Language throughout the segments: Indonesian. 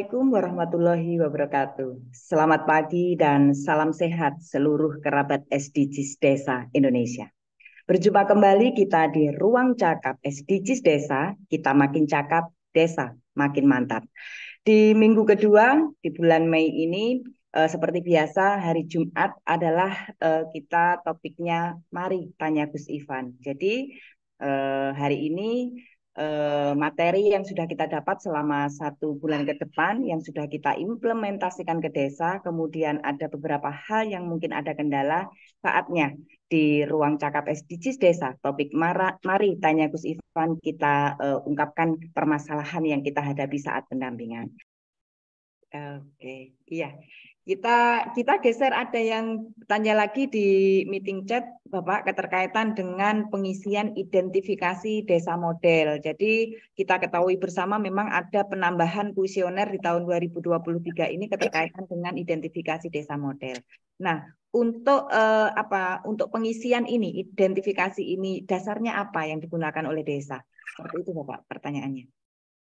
Assalamualaikum warahmatullahi wabarakatuh. Selamat pagi dan salam sehat seluruh kerabat SDGs Desa Indonesia. Berjumpa kembali kita di Ruang Cakap SDGs Desa, kita makin cakap, desa makin mantap. Di minggu kedua di bulan Mei ini, seperti biasa hari Jumat adalah kita topiknya Mari Tanya Gus Ivan. Jadi hari ini materi yang sudah kita dapat selama 1 bulan ke depan yang sudah kita implementasikan ke desa, kemudian ada beberapa hal yang mungkin ada kendala, saatnya di ruang cakap SDGs Desa, topik Mari Tanya Gus Ivan, kita ungkapkan permasalahan yang kita hadapi saat pendampingan. Oke, iya. Kita kita geser, ada yang tanya lagi di meeting chat, Bapak, keterkaitan dengan pengisian identifikasi desa model. Jadi kita ketahui bersama memang ada penambahan kuesioner di tahun 2023 ini keterkaitan dengan identifikasi desa model. Nah, untuk untuk pengisian ini, identifikasi ini dasarnya apa yang digunakan oleh desa? Seperti itu, Bapak, pertanyaannya.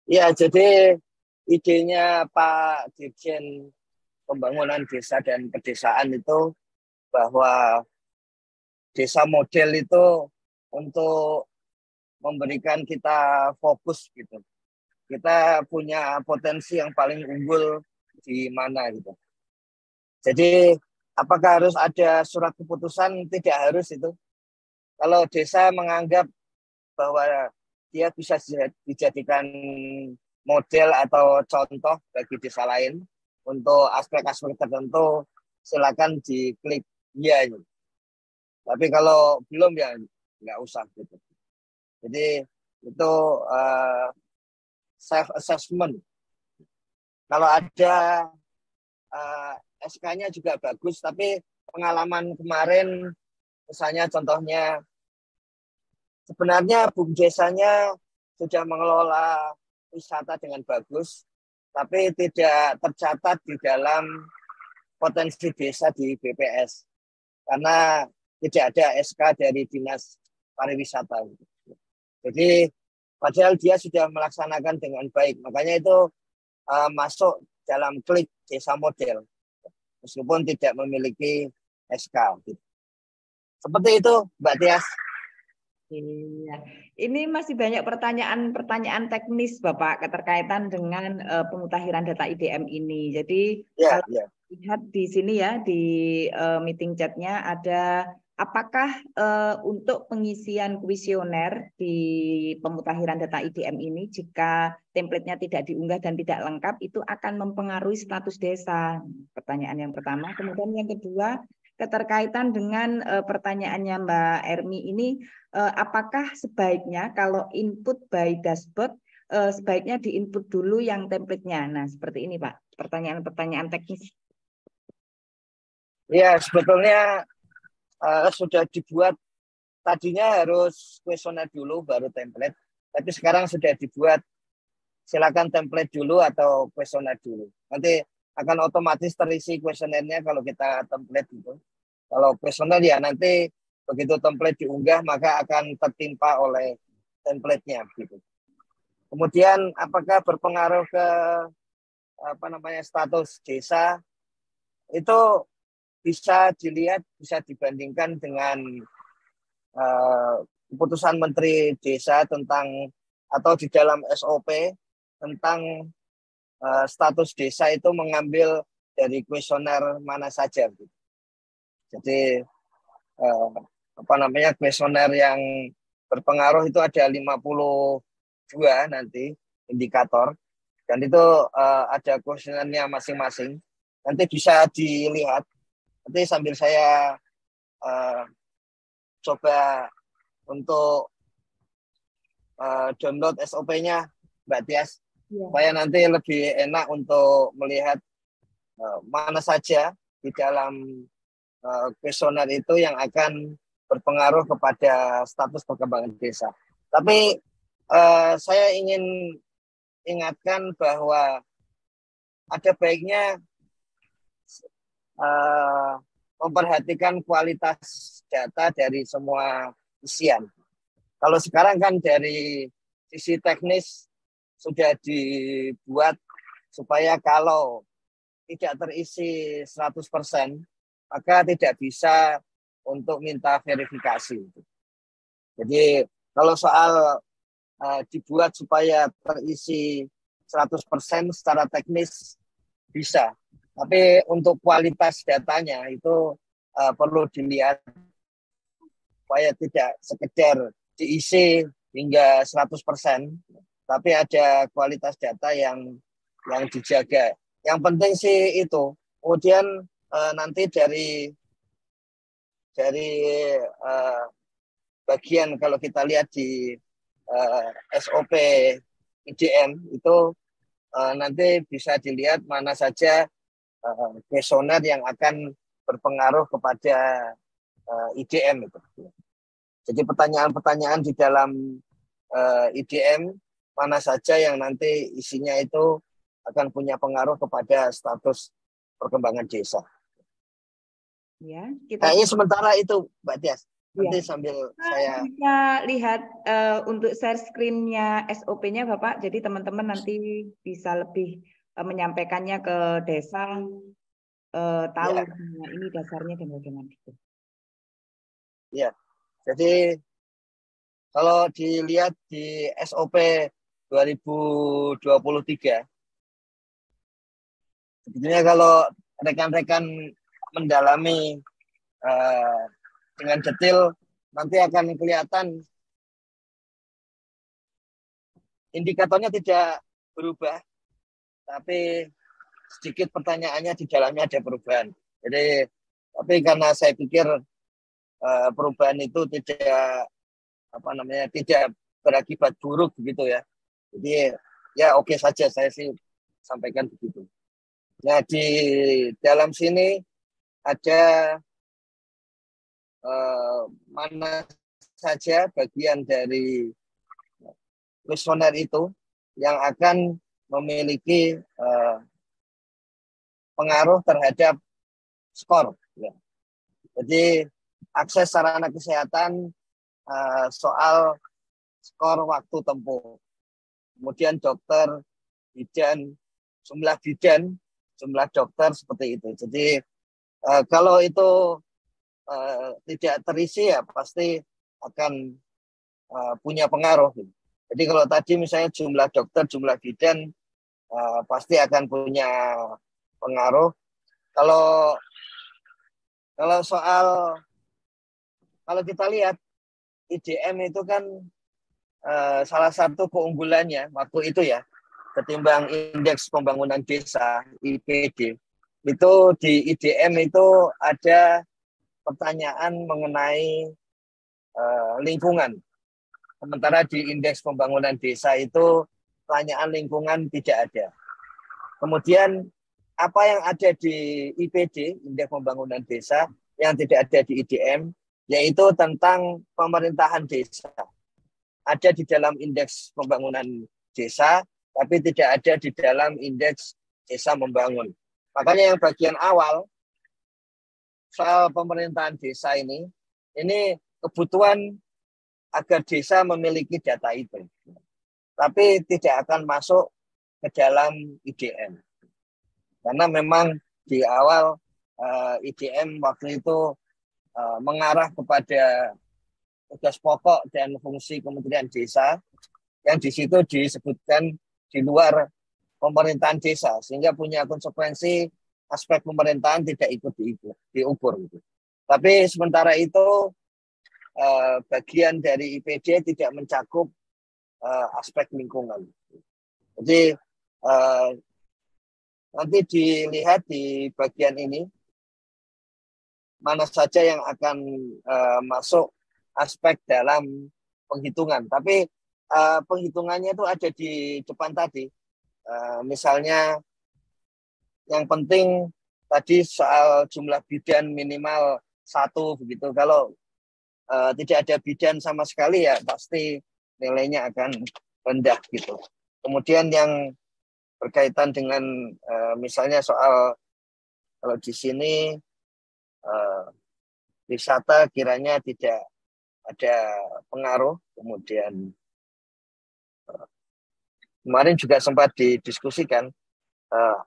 Ya, jadi idenya Pak Dirjen Pembangunan Desa dan Pedesaan itu bahwa desa model itu untuk memberikan kita fokus gitu. Kita punya potensi yang paling unggul di mana gitu. Jadi apakah harus ada surat keputusan? Tidak harus itu. Kalau desa menganggap bahwa dia bisa dijadikan model atau contoh bagi desa lain untuk aspek-aspek tertentu, silakan diklik ya. Tapi kalau belum ya nggak usah gitu. Jadi itu self assessment. Kalau ada SK-nya juga bagus, tapi pengalaman kemarin, misalnya contohnya, sebenarnya BUMDesanya sudah mengelola wisata dengan bagus, tapi tidak tercatat di dalam potensi desa di BPS karena tidak ada SK dari Dinas Pariwisata. Jadi padahal dia sudah melaksanakan dengan baik, makanya itu masuk dalam klik desa model meskipun tidak memiliki SK. Seperti itu, Mbak Tias. Iya, ini masih banyak pertanyaan-pertanyaan teknis, Bapak, keterkaitan dengan pemutahiran data IDM ini. Jadi Ya, kalau ya. lihat di sini ya, di meeting chatnya ada, apakah untuk pengisian kuesioner di pemutahiran data IDM ini, jika template-nya tidak diunggah dan tidak lengkap, itu akan mempengaruhi status desa. Pertanyaan yang pertama. Kemudian yang kedua, keterkaitan dengan pertanyaannya Mbak Ermi ini, apakah sebaiknya kalau input by dashboard sebaiknya diinput dulu yang template-nya? Nah, seperti ini, Pak. Pertanyaan-pertanyaan teknis. Ya, sebetulnya sudah dibuat, tadinya harus kuesioner dulu baru template, tapi sekarang sudah dibuat silakan template dulu atau kuesioner dulu. Nanti akan otomatis terisi kuesionernya kalau kita template itu. Kalau kuesioner ya nanti begitu template diunggah maka akan tertimpa oleh template-nya gitu. Kemudian apakah berpengaruh ke status desa? Itu bisa dilihat, bisa dibandingkan dengan keputusan Menteri Desa tentang atau di dalam SOP tentang status desa itu mengambil dari kuesioner mana saja. Jadi kuesioner yang berpengaruh itu ada 52 nanti indikator, dan itu ada kuesionernya masing-masing. Nanti bisa dilihat. Nanti sambil saya coba untuk download SOP-nya, Mbak Tias, supaya nanti lebih enak untuk melihat mana saja di dalam kuesioner itu yang akan berpengaruh kepada status perkembangan desa. Tapi saya ingin ingatkan bahwa ada baiknya memperhatikan kualitas data dari semua isian. Kalau sekarang kan dari sisi teknis sudah dibuat supaya kalau tidak terisi 100%, maka tidak bisa untuk minta verifikasi. Jadi kalau soal dibuat supaya terisi 100% secara teknis bisa. Tapi untuk kualitas datanya itu perlu dilihat supaya tidak sekedar diisi hingga 100%, tapi ada kualitas data yang dijaga. Yang penting sih itu. Kemudian nanti dari bagian kalau kita lihat di SOP IDM itu nanti bisa dilihat mana saja kuesioner yang akan berpengaruh kepada IDM itu. Jadi pertanyaan-pertanyaan di dalam IDM mana saja yang nanti isinya itu akan punya pengaruh kepada status perkembangan desa. Ya, Kayaknya sementara itu, Mbak Tias. Nanti ya, sambil saya bisa lihat untuk share screen-nya SOP-nya Bapak. Jadi teman-teman nanti bisa lebih menyampaikannya ke desa, tahu ya, ini dasarnya dan bagaimana itu. ya. Jadi kalau dilihat di SOP 2023, sebetulnya kalau rekan-rekan mendalami dengan detail, nanti akan kelihatan indikatornya tidak berubah, tapi sedikit pertanyaannya di dalamnya ada perubahan. Jadi, tapi karena saya pikir perubahan itu tidak tidak berakibat buruk begitu ya. Jadi ya oke saja, saya sih sampaikan begitu. Nah, di dalam sini ada mana saja bagian dari kuesioner itu yang akan memiliki pengaruh terhadap skor. Ya. Jadi akses sarana kesehatan, soal skor waktu tempuh, kemudian dokter, bidan, jumlah dokter seperti itu. Jadi kalau itu tidak terisi ya pasti akan punya pengaruh. Jadi kalau tadi misalnya jumlah dokter, jumlah bidan pasti akan punya pengaruh. Kalau soal kalau kita lihat IDM itu kan salah satu keunggulannya waktu itu ya, ketimbang indeks pembangunan desa IPD, itu di IDM itu ada pertanyaan mengenai lingkungan. Sementara di indeks pembangunan desa itu pertanyaan lingkungan tidak ada. Kemudian apa yang ada di IPD, indeks pembangunan desa, yang tidak ada di IDM, yaitu tentang pemerintahan desa. Ada di dalam indeks pembangunan desa, tapi tidak ada di dalam indeks desa membangun. Makanya yang bagian awal soal pemerintahan desa ini kebutuhan agar desa memiliki data itu. Tapi tidak akan masuk ke dalam IDM. Karena memang di awal IDM waktu itu mengarah kepada tugas pokok dan fungsi Kementerian Desa yang di situ disebutkan di luar pemerintahan desa, sehingga punya konsekuensi aspek pemerintahan tidak ikut diukur. Tapi sementara itu bagian dari IPD tidak mencakup aspek lingkungan. Jadi nanti dilihat di bagian ini mana saja yang akan masuk aspek dalam penghitungan. Tapi penghitungannya itu ada di depan tadi. Misalnya yang penting tadi soal jumlah bidan minimal 1 begitu. Kalau tidak ada bidan sama sekali ya pasti nilainya akan rendah gitu. Kemudian yang berkaitan dengan misalnya soal kalau di sini wisata kiranya tidak ada pengaruh. Kemudian kemarin juga sempat didiskusikan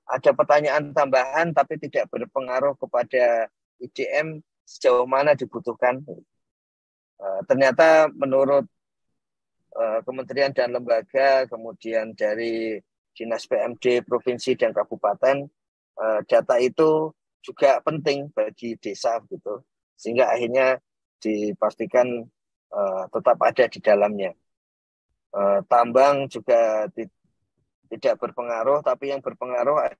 ada pertanyaan tambahan tapi tidak berpengaruh kepada IDM sejauh mana dibutuhkan. Ternyata menurut kementerian dan lembaga, kemudian dari Dinas PMD Provinsi dan Kabupaten, data itu juga penting bagi desa gitu, sehingga akhirnya dipastikan tetap ada di dalamnya. Tambang juga tidak berpengaruh, tapi yang berpengaruh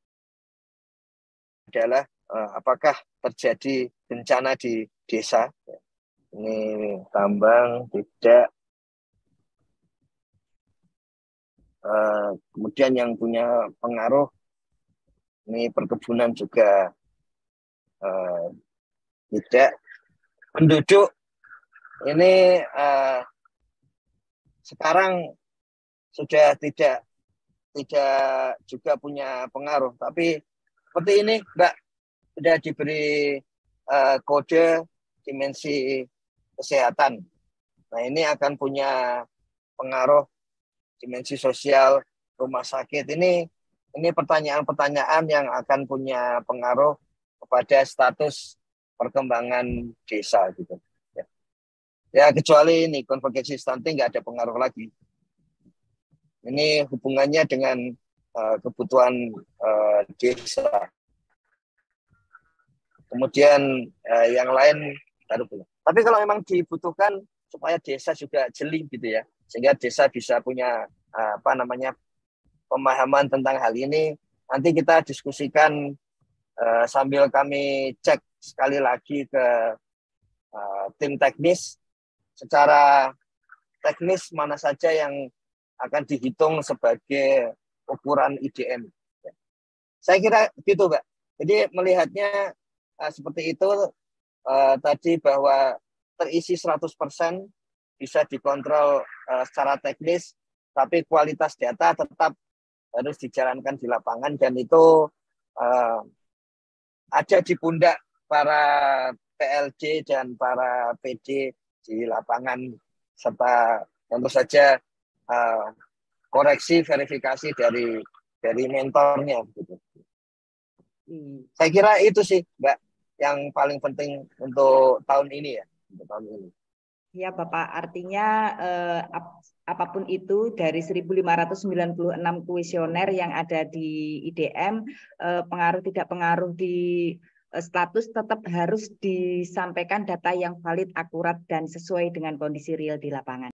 adalah apakah terjadi bencana di desa. Ini tambang tidak. Kemudian yang punya pengaruh ini perkebunan juga tidak. Penduduk ini sekarang sudah tidak juga punya pengaruh, tapi seperti ini Mbak, sudah diberi kode dimensi kesehatan. Nah, ini akan punya pengaruh dimensi sosial rumah sakit. Ini pertanyaan-pertanyaan yang akan punya pengaruh kepada status perkembangan desa gitu. Ya kecuali ini konvergensi stunting nggak ada pengaruh lagi. Ini hubungannya dengan kebutuhan desa. Kemudian yang lain baru punya. Tapi kalau memang dibutuhkan supaya desa juga jeli gitu ya, sehingga desa bisa punya pemahaman tentang hal ini. Nanti kita diskusikan sambil kami cek sekali lagi ke tim teknis secara teknis mana saja yang akan dihitung sebagai ukuran IDM. Saya kira gitu, Mbak. Jadi melihatnya seperti itu tadi bahwa terisi 100% bisa dikontrol secara teknis, tapi kualitas data tetap harus dijalankan di lapangan, dan itu ada di pundak para PLJ dan para PD di lapangan, serta tentu saja koreksi verifikasi dari mentornya gitu. Saya kira itu sih Mbak yang paling penting untuk tahun ini ya, untuk tahun ini. Ya Bapak, artinya apapun itu dari 1.596 kuesioner yang ada di IDM, pengaruh tidak pengaruh di status tetap harus disampaikan data yang valid, akurat, dan sesuai dengan kondisi real di lapangan.